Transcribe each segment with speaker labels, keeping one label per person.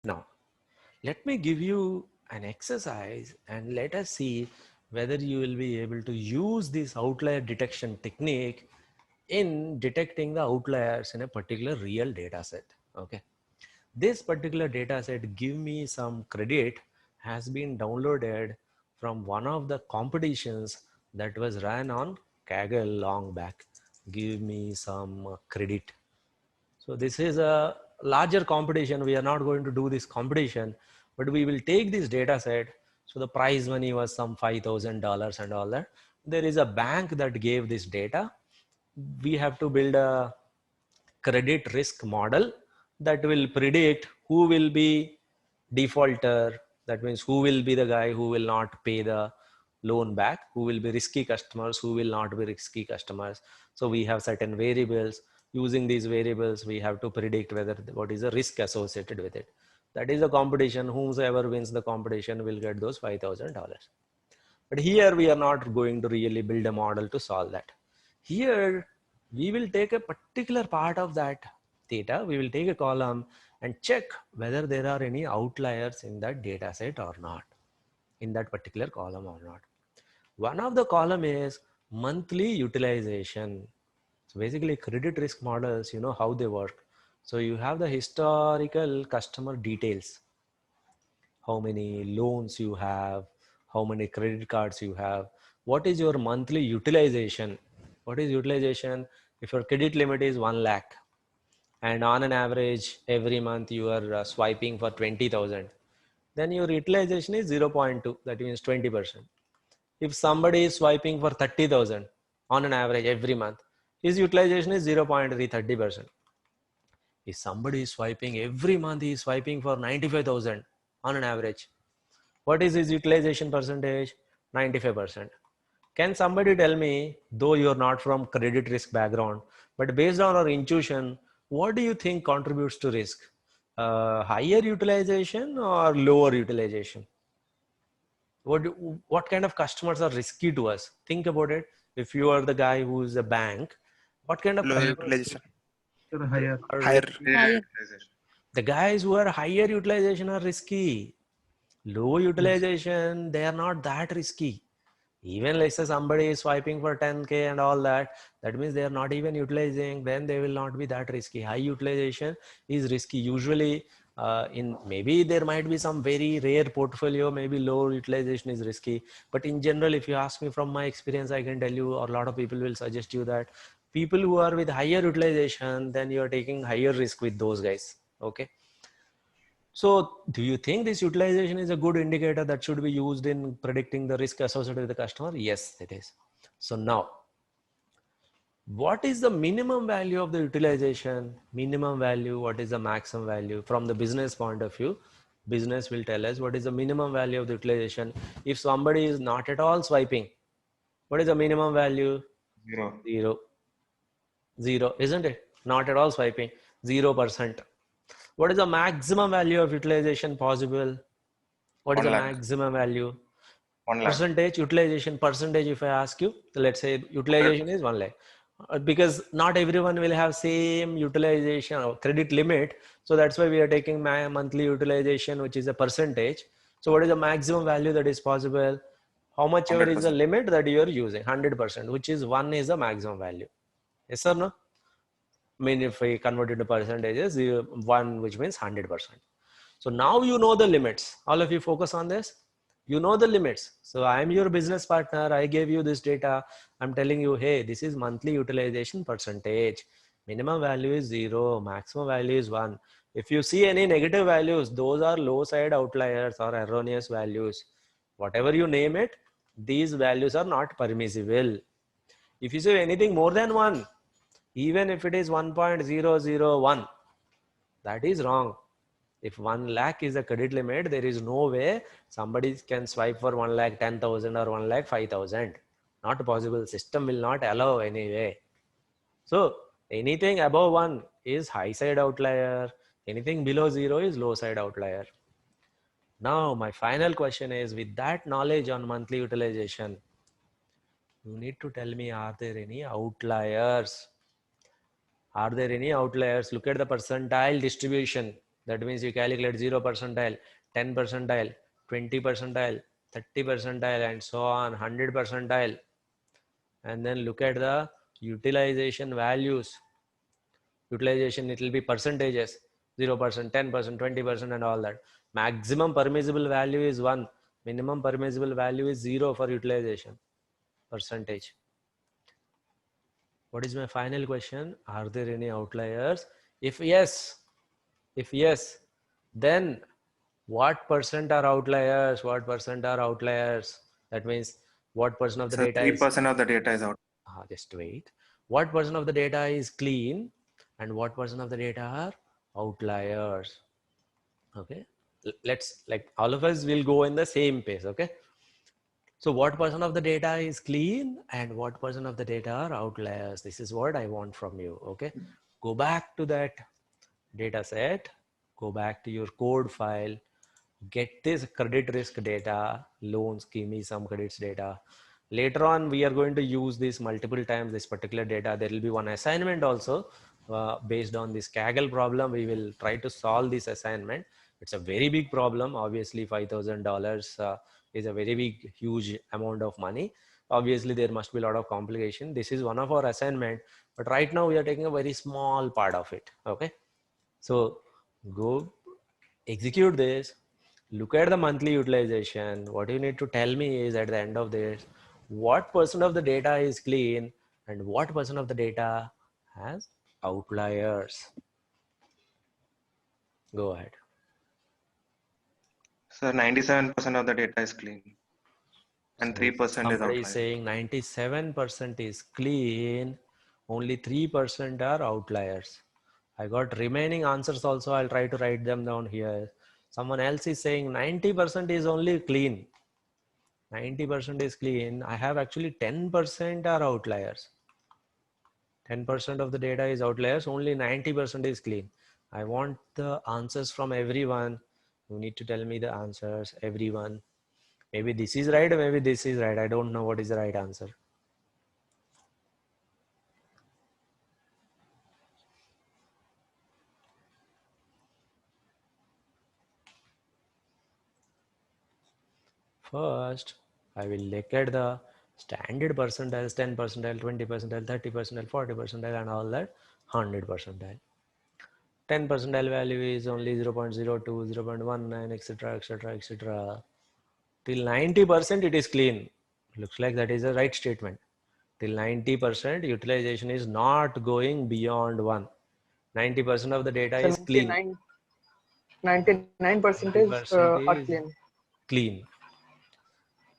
Speaker 1: Now, let me give you an exercise and let us see whether you will be able to use this outlier detection technique in detecting the outliers in a particular real data set. Okay. This particular data set, give me some credit, has been downloaded from one of the competitions that was ran on Kaggle long back. Give me some credit. So this is a larger competition. We are not going to do this competition, but we will take this data set. So the prize money was some $5,000 and all that. There is a bank that gave this data. We have to build a credit risk model that will predict who will be defaulter. That means who will be the guy who will not pay the loan back, who will be risky customers, who will not be risky customers. So we have certain variables. Using these variables, we have to predict whether what is the risk associated with it. That is a competition. Whoever wins the competition will get those $5,000. But here we are not going to really build a model to solve that. Here we will take a particular part of that data. We will take a column and check whether there are any outliers in that data set or not, in that particular column or not. One of the column is monthly utilization. So basically credit risk models, you know how they work. So you have the historical customer details, how many loans you have, how many credit cards you have, what is your monthly utilization. What is utilization? If your credit limit is 1 lakh and on an average every month you are swiping for 20,000, then your utilization is 0.2, that means 20%. If somebody is swiping for 30,000 on an average every month, his utilization is 0.3, 30%. If somebody is swiping every month, he is swiping for 95,000 on an average, what is his utilization percentage? 95%. Can somebody tell me, though you're not from credit risk background, but based on our intuition, what do you think contributes to risk? Higher utilization or lower utilization? What kind of customers are risky to us? Think about it. If you are the guy who is a bank, what kind of
Speaker 2: Low
Speaker 1: customers
Speaker 2: utilization,
Speaker 3: Higher.
Speaker 1: are
Speaker 2: higher.
Speaker 1: risky?
Speaker 4: Higher.
Speaker 1: The guys who are higher utilization are risky. Low
Speaker 3: Yes.
Speaker 1: utilization, they are not that risky. Even let's say somebody is swiping for 10K and all that, that means they are not even utilizing, then they will not be that risky. High utilization is risky. Usually in maybe there might be some very rare portfolio, maybe low utilization is risky. But in general, if you ask me from my experience, I can tell you, or a lot of people will suggest you that people who are with higher utilization, then you are taking higher risk with those guys. Okay. So do you think this utilization is a good indicator that should be used in predicting the risk associated with the customer? Yes, it is. So now, what is the minimum value of the utilization? Minimum value, what is the maximum value? From the business point of view, business will tell us what is the minimum value of the utilization. If somebody is not at all swiping, what is the minimum value?
Speaker 5: 0.
Speaker 1: Zero. Zero, isn't it? Not at all swiping, 0%. What is the maximum value of utilization possible? What is
Speaker 5: 1
Speaker 1: the
Speaker 5: lakh.
Speaker 1: maximum value?
Speaker 5: 1 lakh.
Speaker 1: Percentage, utilization percentage, if I ask you, let's say utilization
Speaker 5: 100%.
Speaker 1: is 1 lakh. Because not everyone will have same utilization or credit limit. So that's why we are taking my monthly utilization, which is a percentage. So what is the maximum value that is possible? How much ever is the
Speaker 5: 100%.
Speaker 1: limit that you are using? 100%, which is 1 is the maximum value. Yes or no? I mean, if we convert it to percentages, 1, which means 100%. So now you know the limits. All of you focus on this. You know the limits. So I am your business partner. I gave you this data. I'm telling you, hey, this is monthly utilization percentage. Minimum value is 0. Maximum value is 1. If you see any negative values, those are low side outliers or erroneous values. Whatever you name it, these values are not permissible. If you say anything more than 1, even if it is 1.001, that is wrong. If 1 lakh is a credit limit, there is no way somebody can swipe for 1 lakh 10,000 or 1 lakh 5,000. Not possible. System will not allow anyway. So anything above 1 is high side outlier. Anything below 0 is low side outlier. Now my final question is, with that knowledge on monthly utilization, you need to tell me, are there any outliers? Are there any outliers? Look at the percentile distribution. That means you calculate 0 percentile, 10 percentile, 20 percentile, 30 percentile, and so on, 100 percentile. And then look at the utilization values. Utilization, it will be percentages, 0%, 10%, 20%, and all that. Maximum permissible value is 1. Minimum permissible value is 0 for utilization percentage. What is my final question? Are there any outliers? If yes, then what percent are outliers? What percent are outliers? That means what percent of the
Speaker 2: So
Speaker 1: data is
Speaker 2: 3% of the data is out.
Speaker 1: just wait. What percent of the data is clean and what percent of the data are outliers? Okay, let's, like, all of us will go in the same pace. Okay, so what percent of the data is clean and what percent of the data are outliers? This is what I want from you. Okay, go back to that data set, go back to your code file, get this credit risk data, loans, give me some credits data. Later on, we are going to use this multiple times, this particular data. There will be one assignment also based on this Kaggle problem. We will try to solve this assignment. It's a very big problem. Obviously, $5,000 is a very big, huge amount of money. Obviously, there must be a lot of complication. This is one of our assignment, but right now we are taking a very small part of it. Okay. So go execute this, look at the monthly utilization. What you need to tell me is at the end of this, what percent of the data is clean and what percent of the data has outliers. Go ahead.
Speaker 2: So 97% of the data is clean and
Speaker 1: So
Speaker 2: 3% is
Speaker 1: somebody is
Speaker 2: outlier.
Speaker 1: saying 97% is clean, only 3% are outliers. I got remaining answers also. I'll try to write them down here. Someone else is saying 90% is only clean. 90% is clean. I have actually 10% are outliers. 10% of the data is outliers. Only 90% is clean. I want the answers from everyone. You need to tell me the answers, everyone. Maybe this is right, maybe this is right. I don't know what is the right answer. First, I will look at the standard percentiles, 10 percentile, 20 percentile, 30 percentile, 40 percentile, and all that, 100 percentile. 10 percentile value is only 0.02, 0.19, etc., etc., etc. Till 90% it is clean. Looks like that is a right statement. Till 90% utilization is not going beyond 1. 90% of the data is clean.
Speaker 3: 99%
Speaker 1: percent
Speaker 3: are
Speaker 1: is
Speaker 3: clean.
Speaker 1: clean.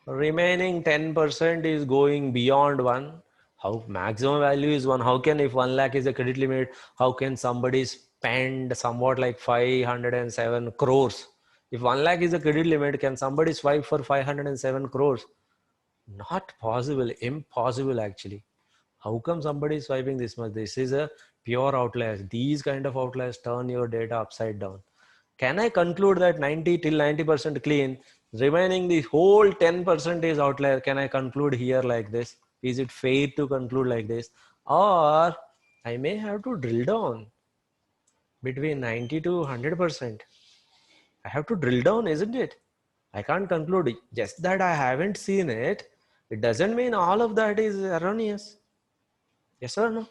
Speaker 1: Remaining 10% is going beyond 1. How maximum value is 1? How can, if 1 lakh is a credit limit, how can somebody spend somewhat like 507 crores? If 1 lakh is a credit limit, can somebody swipe for 507 crores? Not possible, impossible actually. How come somebody is swiping this much? This is a pure outlier. These kind of outliers turn your data upside down. Can I conclude that 90 till 90% clean, remaining the whole 10% is outlier? Can I conclude here like this? Is it fair to conclude like this? Or I may have to drill down between 90 to 100%. I have to drill down, isn't it? I can't conclude just that I haven't seen it. It doesn't mean all of that is erroneous. Yes or no?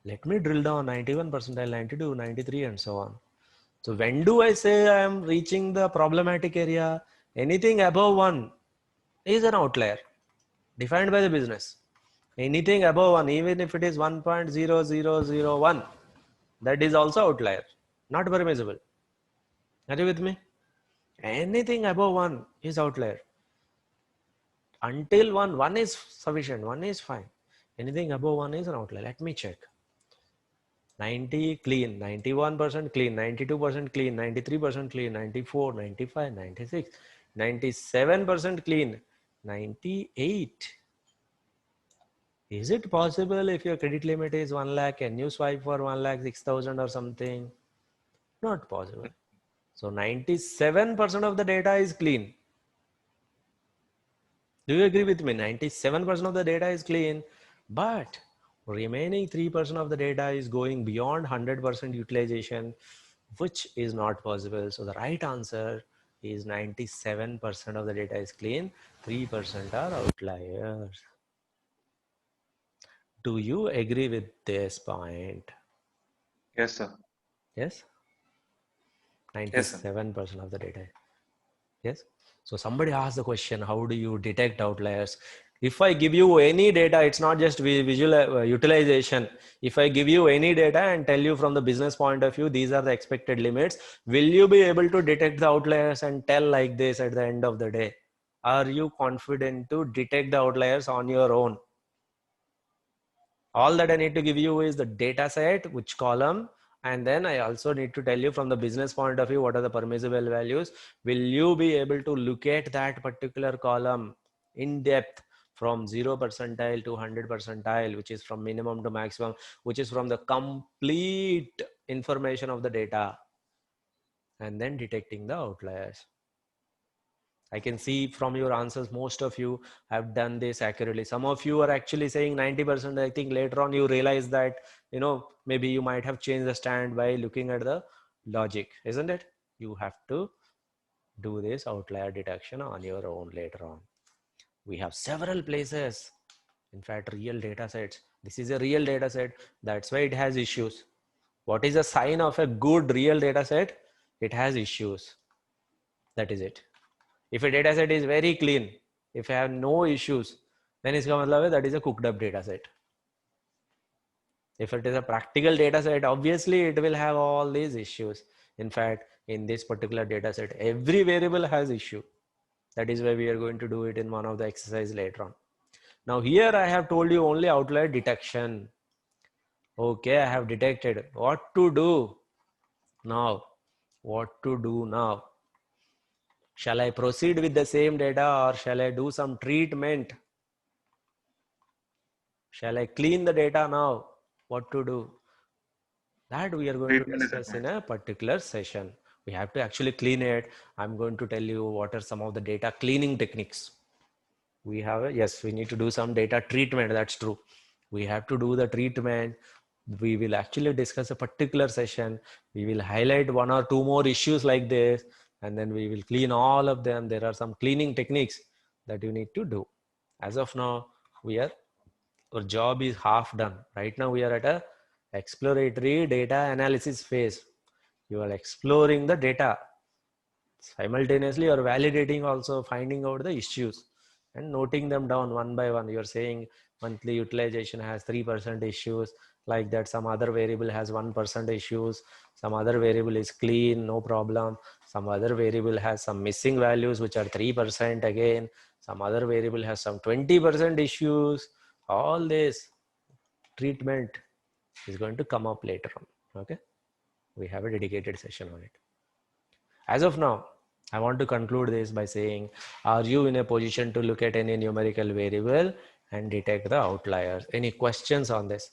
Speaker 1: Let me drill down 91 percentile, 92, 93, and so on. So when do I say I am reaching the problematic area? Anything above 1 is an outlier defined by the business. Anything above 1, even if it is 1.0001, that is also outlier, not permissible. Are you with me? Anything above 1 is outlier. Until 1 is sufficient, 1 is fine. Anything above 1 is an outlier. Let me check. 90 clean, 91% clean, 92% clean, 93% clean, 94, 95, 96, 97% clean, 98. Is it possible if your credit limit is 1 lakh, can you swipe for 1 lakh 6,000 or something? Not possible. So 97% of the data is clean. Do you agree with me? 97% of the data is clean, but remaining 3% of the data is going beyond 100% utilization. which is not possible. So the right answer is 97% of the data is clean, 3% are outliers. Do you agree with this point?
Speaker 2: Yes, sir.
Speaker 1: Yes?
Speaker 2: Yes, sir.
Speaker 1: 97% of the data. Yes. So somebody asked the question, how do you detect outliers? If I give you any data, it's not just visual utilization. If I give you any data and tell you from the business point of view, these are the expected limits, will you be able to detect the outliers and tell like this at the end of the day? Are you confident to detect the outliers on your own? All that I need to give you is the data set, which column, and then I also need to tell you from the business point of view, what are the permissible values. Will you be able to look at that particular column in depth from 0 percentile to 100 percentile, which is from minimum to maximum, which is from the complete information of the data, and then detecting the outliers? I can see from your answers, most of you have done this accurately. Some of you are actually saying 90%. I think later on you realize that, maybe you might have changed the stand by looking at the logic, isn't it? You have to do this outlier detection on your own later on. We have several places, in fact, real data sets. This is a real data set. That's why it has issues. What is a sign of a good real data set? It has issues. That is it. If a data set is very clean, if I have no issues, then इसका मतलब है that is a cooked up data set. If it is a practical data set, obviously it will have all these issues. In fact, in this particular data set, every variable has issue. That is why we are going to do it in one of the exercise later on. Now here I have told you only outlier detection. Okay, I have detected. What to do now? What to do now? Shall I proceed with the same data, or shall I do some treatment? Shall I clean the data now? What to do? That we are going to
Speaker 2: Treatment is
Speaker 1: discuss in
Speaker 2: required.
Speaker 1: a particular session. We have to actually clean it. I'm going to tell you what are some of the data cleaning techniques. Yes, we need to do some data treatment. That's true. We have to do the treatment. We will actually discuss a particular session. We will highlight one or two more issues like this, and then we will clean all of them. There are some cleaning techniques that you need to do. As of now, our job is half done. Right now we are at a exploratory data analysis phase. You are exploring the data. Simultaneously, you are validating, also finding out the issues and noting them down one by one. You're saying monthly utilization has 3% issues, like that. Some other variable has 1% issues. Some other variable is clean, no problem. Some other variable has some missing values, which are 3% again. Some other variable has some 20% issues. All this treatment is going to come up later on. Okay. We have a dedicated session on it. As of now, I want to conclude this by saying, are you in a position to look at any numerical variable and detect the outliers? Any questions on this?